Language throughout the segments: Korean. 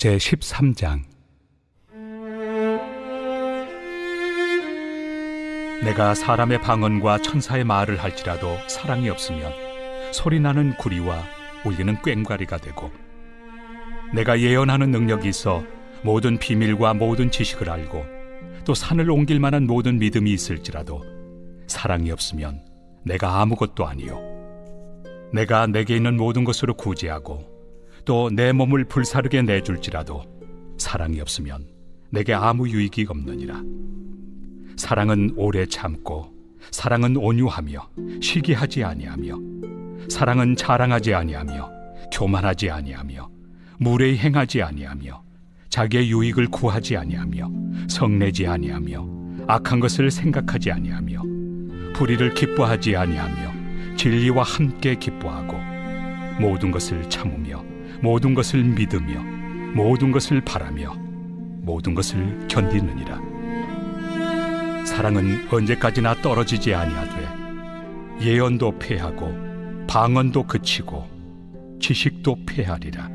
제13장. 내가 사람의 방언과 천사의 말을 할지라도 사랑이 없으면 소리나는 구리와 울리는 꽹과리가 되고, 내가 예언하는 능력이 있어 모든 비밀과 모든 지식을 알고 또 산을 옮길 만한 모든 믿음이 있을지라도 사랑이 없으면 내가 아무것도 아니요, 내가 내게 있는 모든 것으로 구제하고 또 내 몸을 불사르게 내줄지라도 사랑이 없으면 내게 아무 유익이 없느니라. 사랑은 오래 참고, 사랑은 온유하며 시기하지 아니하며, 사랑은 자랑하지 아니하며 교만하지 아니하며 무례히 행하지 아니하며 자기의 유익을 구하지 아니하며 성내지 아니하며 악한 것을 생각하지 아니하며 불의를 기뻐하지 아니하며 진리와 함께 기뻐하고 모든 것을 참으며 모든 것을 믿으며 모든 것을 바라며 모든 것을 견디느니라. 사랑은 언제까지나 떨어지지 아니하되 예언도 패하고 방언도 그치고 지식도 패하리라.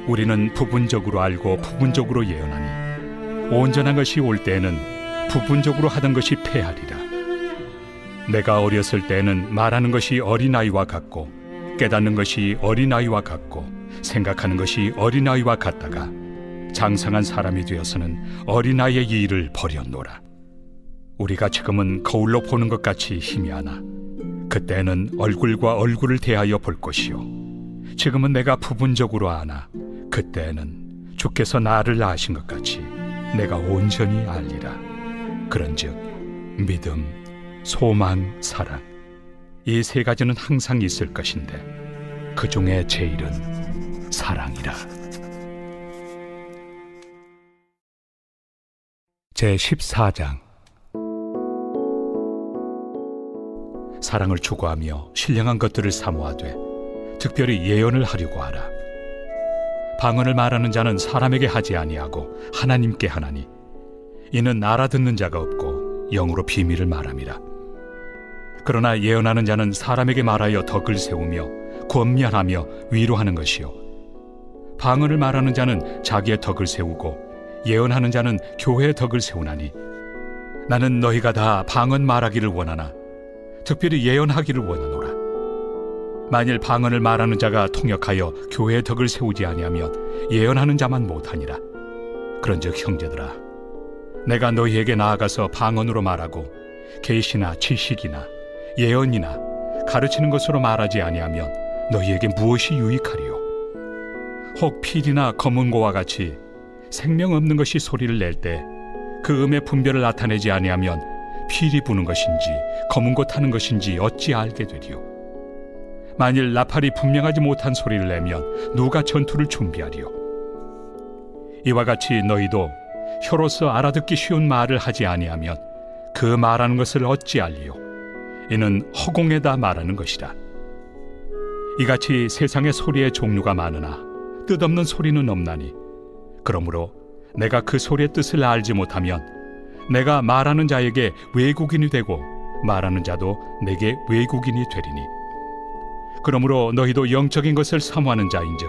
우리는 부분적으로 알고 부분적으로 예언하니 온전한 것이 올 때에는 부분적으로 하던 것이 패하리라. 내가 어렸을 때에는 말하는 것이 어린아이와 같고 깨닫는 것이 어린아이와 같고 생각하는 것이 어린아이와 같다가 장성한 사람이 되어서는 어린아이의 일을 버렸노라. 우리가 지금은 거울로 보는 것 같이 희미하나 그때는 얼굴과 얼굴을 대하여 볼 것이요, 지금은 내가 부분적으로 아나 그때는 주께서 나를 아신 것 같이 내가 온전히 알리라. 그런즉 믿음, 소망, 사랑, 이 세 가지는 항상 있을 것인데 그 중에 제일은 사랑이라. 제14장. 사랑을 추구하며 신령한 것들을 사모하되 특별히 예언을 하려고 하라. 방언을 말하는 자는 사람에게 하지 아니하고 하나님께 하나니, 이는 알아듣는 자가 없고 영으로 비밀을 말함이라. 그러나 예언하는 자는 사람에게 말하여 덕을 세우며 권면하며 위로하는 것이요, 방언을 말하는 자는 자기의 덕을 세우고 예언하는 자는 교회의 덕을 세우나니, 나는 너희가 다 방언 말하기를 원하나 특별히 예언하기를 원하노라. 만일 방언을 말하는 자가 통역하여 교회의 덕을 세우지 아니하면 예언하는 자만 못하니라. 그런즉 형제들아, 내가 너희에게 나아가서 방언으로 말하고 계시나 지식이나 예언이나 가르치는 것으로 말하지 아니하면 너희에게 무엇이 유익하리요? 혹 필이나 검은고와 같이 생명 없는 것이 소리를 낼 때 그 음의 분별을 나타내지 아니하면 필이 부는 것인지 검은고 타는 것인지 어찌 알게 되리요? 만일 나팔이 분명하지 못한 소리를 내면 누가 전투를 준비하리요? 이와 같이 너희도 혀로서 알아듣기 쉬운 말을 하지 아니하면 그 말하는 것을 어찌 알리요? 이는 허공에다 말하는 것이라. 이같이 세상의 소리의 종류가 많으나 뜻없는 소리는 없나니, 그러므로 내가 그 소리의 뜻을 알지 못하면 내가 말하는 자에게 외국인이 되고 말하는 자도 내게 외국인이 되리니, 그러므로 너희도 영적인 것을 사모하는 자인즉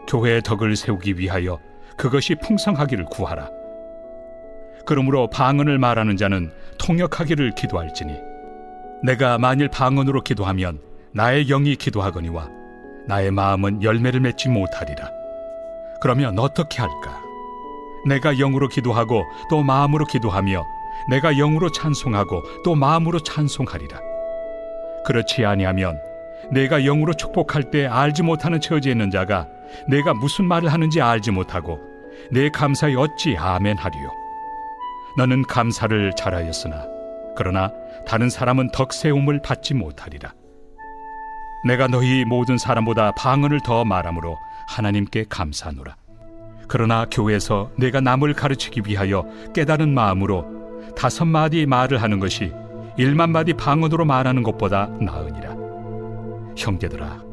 교회의 덕을 세우기 위하여 그것이 풍성하기를 구하라. 그러므로 방언을 말하는 자는 통역하기를 기도할지니, 내가 만일 방언으로 기도하면 나의 영이 기도하거니와 나의 마음은 열매를 맺지 못하리라. 그러면 어떻게 할까? 내가 영으로 기도하고 또 마음으로 기도하며 내가 영으로 찬송하고 또 마음으로 찬송하리라. 그렇지 아니하면 내가 영으로 축복할 때 알지 못하는 처지에 있는 자가 내가 무슨 말을 하는지 알지 못하고 내 감사에 어찌 아멘 하리요? 너는 감사를 잘하였으나 그러나 다른 사람은 덕세움을 받지 못하리라. 내가 너희 모든 사람보다 방언을 더 말함으로 하나님께 감사하노라. 그러나 교회에서 내가 남을 가르치기 위하여 깨달은 마음으로 5마디 말을 하는 것이 1만마디 방언으로 말하는 것보다 나으니라. 형제들아,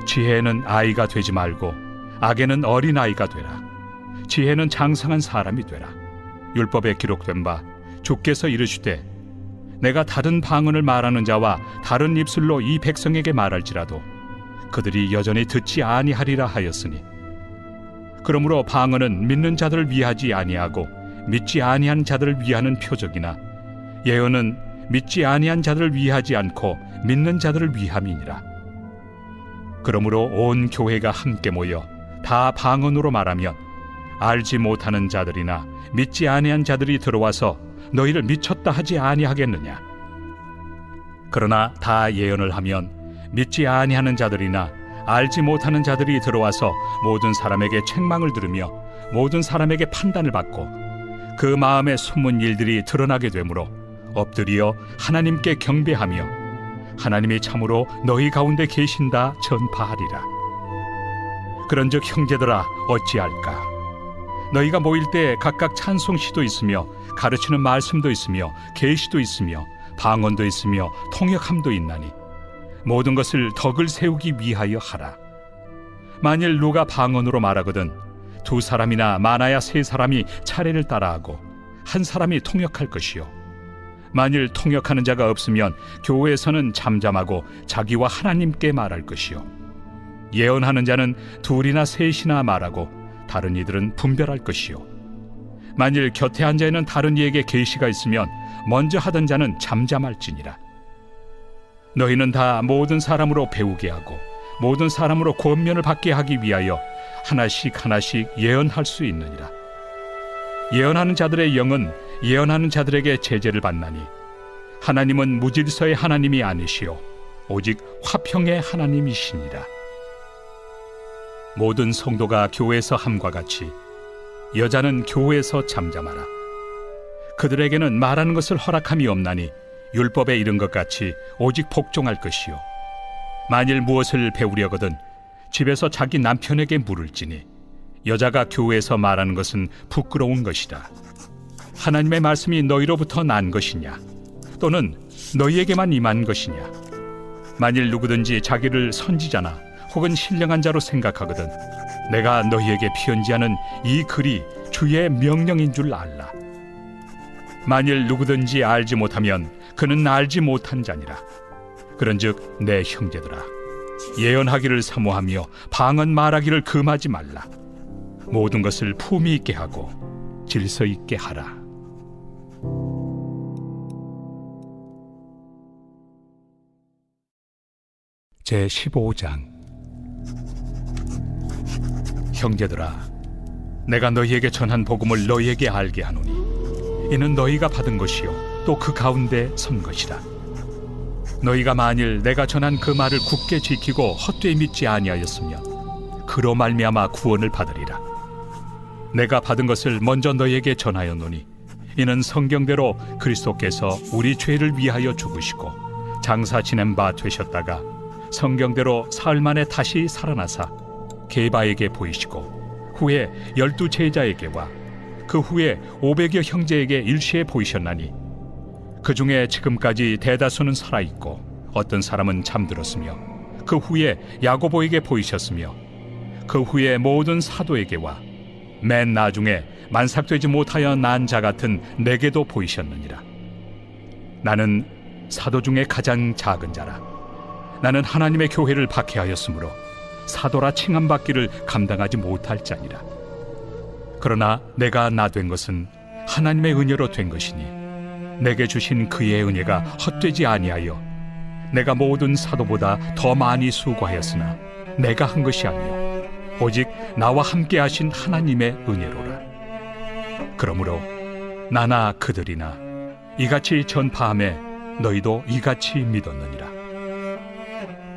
지혜는 아이가 되지 말고 악에는 어린아이가 되라. 지혜는 장성한 사람이 되라. 율법에 기록된 바 주께서 이르시되, 내가 다른 방언을 말하는 자와 다른 입술로 이 백성에게 말할지라도 그들이 여전히 듣지 아니하리라 하였으니, 그러므로 방언은 믿는 자들을 위하지 아니하고 믿지 아니한 자들을 위하는 표적이나 예언은 믿지 아니한 자들을 위하지 않고 믿는 자들을 위함이니라. 그러므로 온 교회가 함께 모여 다 방언으로 말하면 알지 못하는 자들이나 믿지 아니한 자들이 들어와서 너희를 미쳤다 하지 아니하겠느냐. 그러나 다 예언을 하면 믿지 아니하는 자들이나 알지 못하는 자들이 들어와서 모든 사람에게 책망을 들으며 모든 사람에게 판단을 받고 그 마음에 숨은 일들이 드러나게 되므로 엎드려 하나님께 경배하며 하나님이 참으로 너희 가운데 계신다 전파하리라. 그런즉 형제들아 어찌할까? 너희가 모일 때 각각 찬송시도 있으며 가르치는 말씀도 있으며 계시도 있으며 방언도 있으며 통역함도 있나니 모든 것을 덕을 세우기 위하여 하라. 만일 누가 방언으로 말하거든 두 사람이나 많아야 세 사람이 차례를 따라하고 한 사람이 통역할 것이요 만일 통역하는 자가 없으면 교회에서는 잠잠하고 자기와 하나님께 말할 것이요 예언하는 자는 둘이나 셋이나 말하고 다른 이들은 분별할 것이요 만일 곁에 앉아 있는 다른 이에게 계시가 있으면 먼저 하던 자는 잠잠할지니라. 너희는 다 모든 사람으로 배우게 하고 모든 사람으로 권면을 받게 하기 위하여 하나씩 하나씩 예언할 수 있느니라. 예언하는 자들의 영은 예언하는 자들에게 제재를 받나니 하나님은 무질서의 하나님이 아니시오 오직 화평의 하나님이시니라. 모든 성도가 교회에서 함과 같이 여자는 교회에서 잠잠하라. 그들에게는 말하는 것을 허락함이 없나니 율법에 이른 것 같이 오직 복종할 것이요 만일 무엇을 배우려거든 집에서 자기 남편에게 물을지니 여자가 교회에서 말하는 것은 부끄러운 것이다. 하나님의 말씀이 너희로부터 난 것이냐 또는 너희에게만 임한 것이냐. 만일 누구든지 자기를 선지자나 혹은 신령한 자로 생각하거든 내가 너희에게 편지하는 이 글이 주의 명령인 줄 알라. 만일 누구든지 알지 못하면 그는 알지 못한 자니라. 그런즉 내 형제들아 예언하기를 사모하며 방언 말하기를 금하지 말라. 모든 것을 품위 있게 하고 질서 있게 하라. 제15장. 형제들아 내가 너희에게 전한 복음을 너희에게 알게 하노니 이는 너희가 받은 것이요 또 그 가운데 선 것이라. 너희가 만일 내가 전한 그 말을 굳게 지키고 헛되이 믿지 아니하였으면 그로 말미암아 구원을 받으리라. 내가 받은 것을 먼저 너희에게 전하였노니 이는 성경대로 그리스도께서 우리 죄를 위하여 죽으시고 장사 지낸 바 되셨다가 성경대로 사흘 만에 다시 살아나사 게바에게 보이시고 후에 12 제자에게와 그 후에 500여 형제에게 일시에 보이셨나니 그 중에 지금까지 대다수는 살아있고 어떤 사람은 잠들었으며 그 후에 야고보에게 보이셨으며 그 후에 모든 사도에게와 맨 나중에 만삭되지 못하여 난 자 같은 내게도 보이셨느니라. 나는 사도 중에 가장 작은 자라. 나는 하나님의 교회를 박해하였으므로 사도라 칭함받기를 감당하지 못할 자니라. 그러나 내가 나 된 것은 하나님의 은혜로 된 것이니 내게 주신 그의 은혜가 헛되지 아니하여 내가 모든 사도보다 더 많이 수고하였으나 내가 한 것이 아니요 오직 나와 함께 하신 하나님의 은혜로라. 그러므로 나나 그들이나 이같이 전파하매 너희도 이같이 믿었느니라.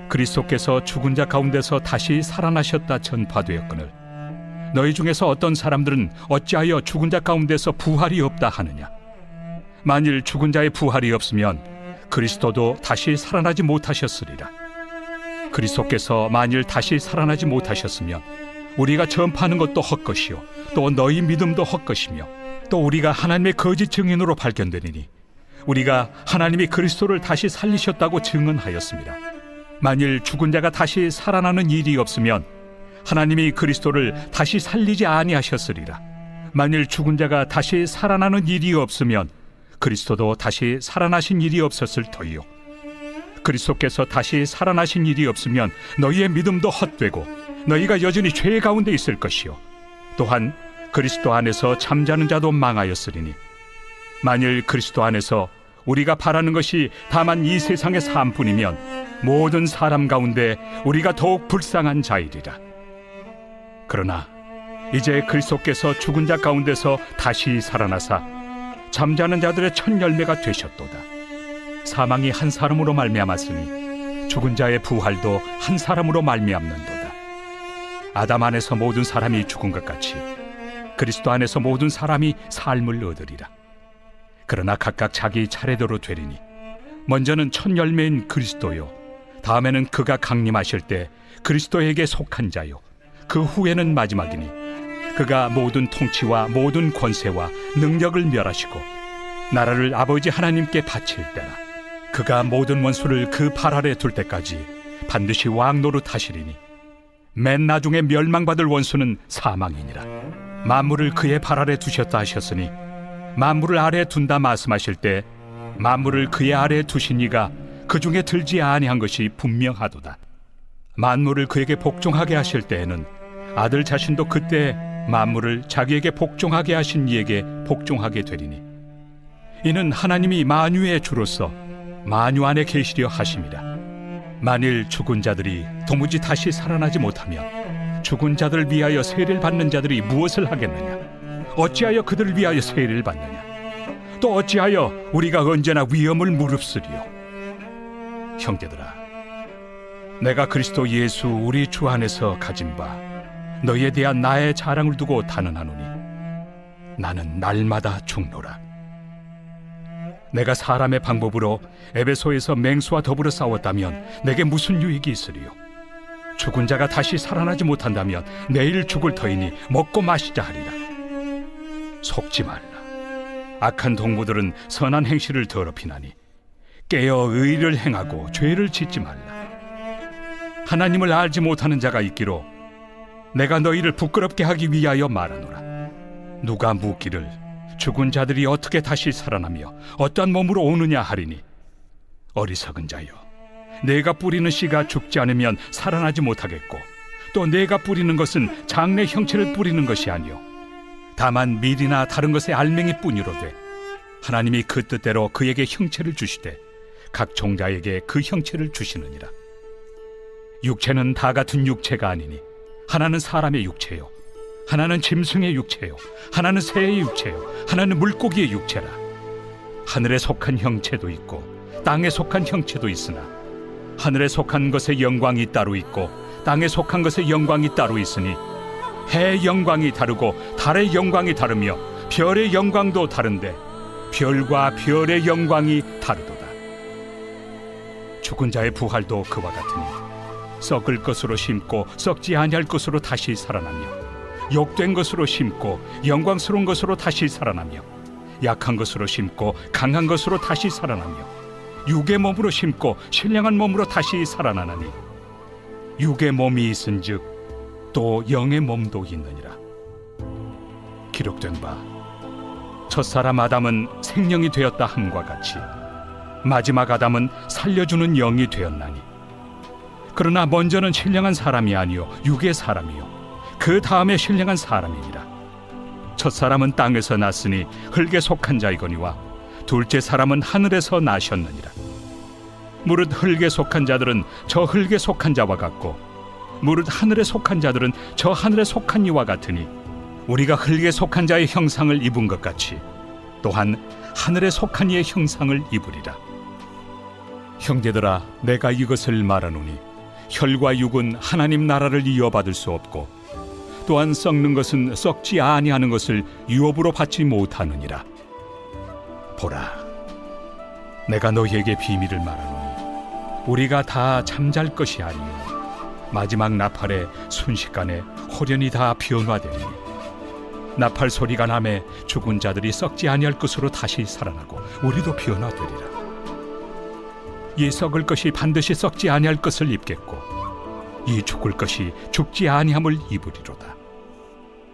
그리스도께서 죽은 자 가운데서 다시 살아나셨다 전파되었거늘 너희 중에서 어떤 사람들은 어찌하여 죽은 자 가운데서 부활이 없다 하느냐. 만일 죽은 자의 부활이 없으면 그리스도도 다시 살아나지 못하셨으리라. 그리스도께서 만일 다시 살아나지 못하셨으면 우리가 전파하는 것도 헛것이요 또 너희 믿음도 헛것이며 또 우리가 하나님의 거짓 증인으로 발견되리니 우리가 하나님이 그리스도를 다시 살리셨다고 증언하였습니다. 만일 죽은 자가 다시 살아나는 일이 없으면 하나님이 그리스도를 다시 살리지 아니하셨으리라. 만일 죽은 자가 다시 살아나는 일이 없으면 그리스도도 다시 살아나신 일이 없었을 터이요 그리스도께서 다시 살아나신 일이 없으면 너희의 믿음도 헛되고 너희가 여전히 죄 가운데 있을 것이요 또한 그리스도 안에서 잠자는 자도 망하였으리니 만일 그리스도 안에서 우리가 바라는 것이 다만 이 세상의 삶뿐이면 모든 사람 가운데 우리가 더욱 불쌍한 자이리라. 그러나 이제 그리스도께서 죽은 자 가운데서 다시 살아나사 잠자는 자들의 첫 열매가 되셨도다. 사망이 한 사람으로 말미암았으니 죽은 자의 부활도 한 사람으로 말미암는도다. 아담 안에서 모든 사람이 죽은 것 같이 그리스도 안에서 모든 사람이 삶을 얻으리라. 그러나 각각 자기 차례대로 되리니 먼저는 첫 열매인 그리스도요, 다음에는 그가 강림하실 때 그리스도에게 속한 자요, 그 후에는 마지막이니 그가 모든 통치와 모든 권세와 능력을 멸하시고 나라를 아버지 하나님께 바칠 때라. 그가 모든 원수를 그 발 아래 둘 때까지 반드시 왕 노릇하시리니 맨 나중에 멸망받을 원수는 사망이니라. 만물을 그의 발 아래 두셨다 하셨으니 만물을 아래에 둔다 말씀하실 때 만물을 그의 아래에 두신 이가 그 중에 들지 아니한 것이 분명하도다. 만물을 그에게 복종하게 하실 때에는 아들 자신도 그때 만물을 자기에게 복종하게 하신 이에게 복종하게 되리니 이는 하나님이 만유의 주로서 만유 안에 계시려 하심이라. 만일 죽은 자들이 도무지 다시 살아나지 못하면 죽은 자들을 위하여 세례를 받는 자들이 무엇을 하겠느냐? 어찌하여 그들을 위하여 세례를 받느냐? 또 어찌하여 우리가 언제나 위험을 무릅쓰리요? 형제들아, 내가 그리스도 예수 우리 주 안에서 가진 바 너희에 대한 나의 자랑을 두고 단언하노니 나는 날마다 죽노라. 내가 사람의 방법으로 에베소에서 맹수와 더불어 싸웠다면 내게 무슨 유익이 있으리요? 죽은 자가 다시 살아나지 못한다면 내일 죽을 터이니 먹고 마시자 하리라. 속지 말라. 악한 동무들은 선한 행실을 더럽히나니 깨어 의를 행하고 죄를 짓지 말라. 하나님을 알지 못하는 자가 있기로 내가 너희를 부끄럽게 하기 위하여 말하노라. 누가 묻기를 죽은 자들이 어떻게 다시 살아나며 어떠한 몸으로 오느냐 하리니 어리석은 자여, 내가 뿌리는 씨가 죽지 않으면 살아나지 못하겠고 또 내가 뿌리는 것은 장래 형체를 뿌리는 것이 아니요 다만 밀이나 다른 것의 알맹이 뿐이로되 하나님이 그 뜻대로 그에게 형체를 주시되 각 종자에게 그 형체를 주시느니라. 육체는 다 같은 육체가 아니니 하나는 사람의 육체요, 하나는 짐승의 육체요, 하나는 새의 육체요, 하나는 물고기의 육체라. 하늘에 속한 형체도 있고 땅에 속한 형체도 있으나 하늘에 속한 것의 영광이 따로 있고 땅에 속한 것의 영광이 따로 있으니 해의 영광이 다르고 달의 영광이 다르며 별의 영광도 다른데 별과 별의 영광이 다르도다. 죽은 자의 부활도 그와 같으니 썩을 것으로 심고 썩지 아니할 것으로 다시 살아나며 욕된 것으로 심고 영광스러운 것으로 다시 살아나며 약한 것으로 심고 강한 것으로 다시 살아나며 육의 몸으로 심고 신령한 몸으로 다시 살아나나니 육의 몸이 있은즉 또 영의 몸도 있느니라. 기록된 바 첫사람 아담은 생명이 되었다 함과 같이 마지막 아담은 살려주는 영이 되었나니 그러나 먼저는 신령한 사람이 아니요 육의 사람이요 그 다음에 신령한 사람이니라. 첫사람은 땅에서 났으니 흙에 속한 자이거니와 둘째 사람은 하늘에서 나셨느니라. 무릇 흙에 속한 자들은 저 흙에 속한 자와 같고 무릇 하늘에 속한 자들은 저 하늘에 속한 이와 같으니 우리가 흙에 속한 자의 형상을 입은 것 같이 또한 하늘에 속한 이의 형상을 입으리라. 형제들아, 내가 이것을 말하노니 혈과 육은 하나님 나라를 이어받을 수 없고 또한 썩는 것은 썩지 아니하는 것을 유업으로 받지 못하느니라. 보라, 내가 너희에게 비밀을 말하노니 우리가 다 잠잘 것이 아니요 마지막 나팔에 순식간에 홀연히 다 변화되리니 나팔 소리가 나매 죽은 자들이 썩지 아니할 것으로 다시 살아나고 우리도 변화되리라. 이 썩을 것이 반드시 썩지 아니할 것을 입겠고 이 죽을 것이 죽지 아니함을 입으리로다.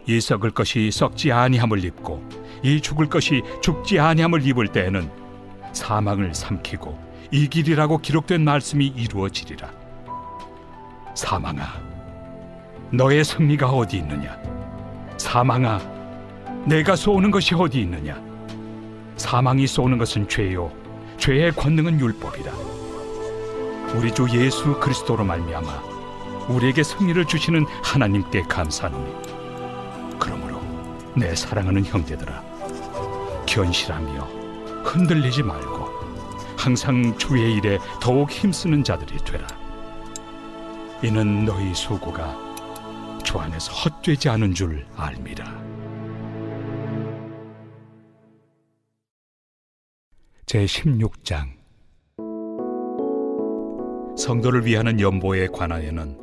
이 썩을 것이 썩지 아니함을 입고 이 죽을 것이 죽지 아니함을 입을 때에는 사망을 삼키고 이기리라고 기록된 말씀이 이루어지리라. 사망아, 너의 승리가 어디 있느냐? 사망아, 내가 쏘는 것이 어디 있느냐? 사망이 쏘는 것은 죄요, 죄의 권능은 율법이라. 우리 주 예수 그리스도로 말미암아 우리에게 승리를 주시는 하나님께 감사하노니, 그러므로 내 사랑하는 형제들아, 견실하며 흔들리지 말고 항상 주의 일에 더욱 힘쓰는 자들이 되라. 이는 너희 수고가 주 안에서 헛되지 않은 줄 알미라. 제16장. 성도를 위하는 연보에 관하여는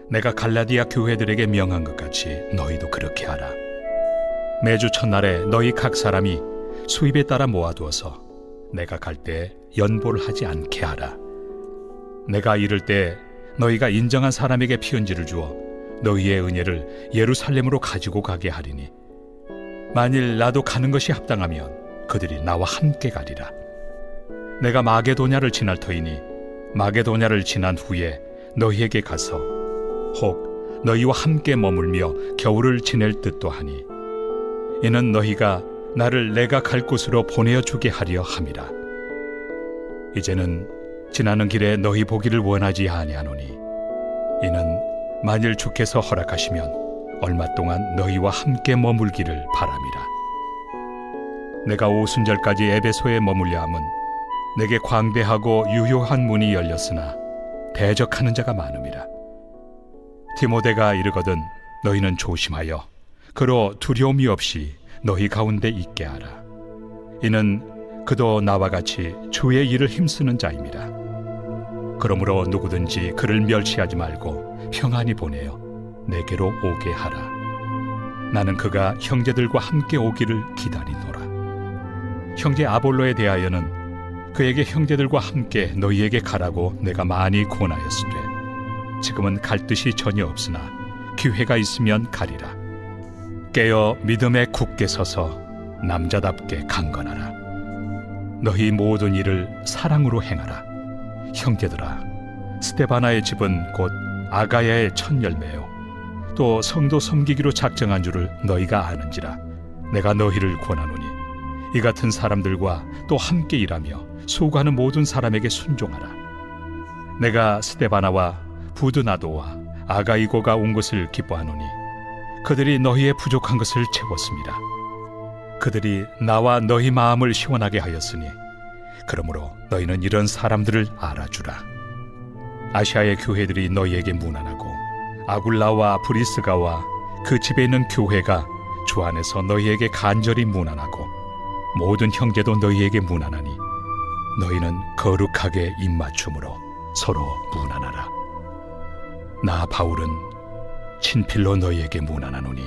내가 갈라디아 교회들에게 명한 것 같이 너희도 그렇게 하라. 매주 첫날에 너희 각 사람이 수입에 따라 모아두어서 내가 갈 때 연보를 하지 않게 하라. 내가 이를 때 너희가 인정한 사람에게 피은지를 주어 너희의 은혜를 예루살렘으로 가지고 가게 하리니, 만일 나도 가는 것이 합당하면 그들이 나와 함께 가리라. 내가 마게도냐를 지날 터이니 마게도냐를 지난 후에 너희에게 가서 혹 너희와 함께 머물며 겨울을 지낼 듯도 하니, 이는 너희가 나를 내가 갈 곳으로 보내어 주게 하려 함이라. 이제는 지나는 길에 너희 보기를 원하지 아니하노니, 이는 만일 주께서 허락하시면 얼마 동안 너희와 함께 머물기를 바람이라. 내가 오순절까지 에베소에 머물려 함은 내게 광대하고 유효한 문이 열렸으나 대적하는 자가 많음이라. 디모데가 이르거든 너희는 조심하여 그로 두려움이 없이 너희 가운데 있게 하라. 이는 그도 나와 같이 주의 일을 힘쓰는 자임이라. 그러므로 누구든지 그를 멸시하지 말고 평안히 보내어 내게로 오게 하라. 나는 그가 형제들과 함께 오기를 기다리노라. 형제 아볼로에 대하여는 그에게 형제들과 함께 너희에게 가라고 내가 많이 권하였으되, 지금은 갈 뜻이 전혀 없으나 기회가 있으면 가리라. 깨어 믿음에 굳게 서서 남자답게 강건하라. 너희 모든 일을 사랑으로 행하라. 형제들아, 스데바나의 집은 곧 아가야의 첫 열매요, 또 성도 섬기기로 작정한 줄을 너희가 아는지라. 내가 너희를 권하노니 이 같은 사람들과 또 함께 일하며 수고하는 모든 사람에게 순종하라. 내가 스데바나와 부드나도와 아가이고가 온 것을 기뻐하노니 그들이 너희의 부족한 것을 채웠습니다. 그들이 나와 너희 마음을 시원하게 하였으니, 그러므로 너희는 이런 사람들을 알아주라. 아시아의 교회들이 너희에게 문안하고 아굴라와 브리스가와 그 집에 있는 교회가 주 안에서 너희에게 간절히 문안하고 모든 형제도 너희에게 문안하니, 너희는 거룩하게 입맞춤으로 서로 문안하라. 나 바울은 친필로 너희에게 문안하노니,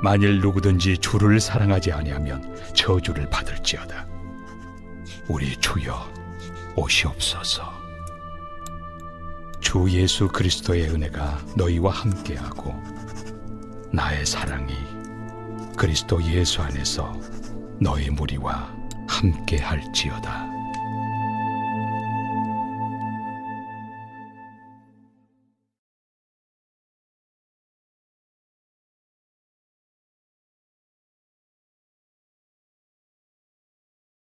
만일 누구든지 주를 사랑하지 아니하면 저주를 받을지어다. 우리 주여 오시옵소서. 주 예수 그리스도의 은혜가 너희와 함께하고 나의 사랑이 그리스도 예수 안에서 너희 무리와 함께할지어다.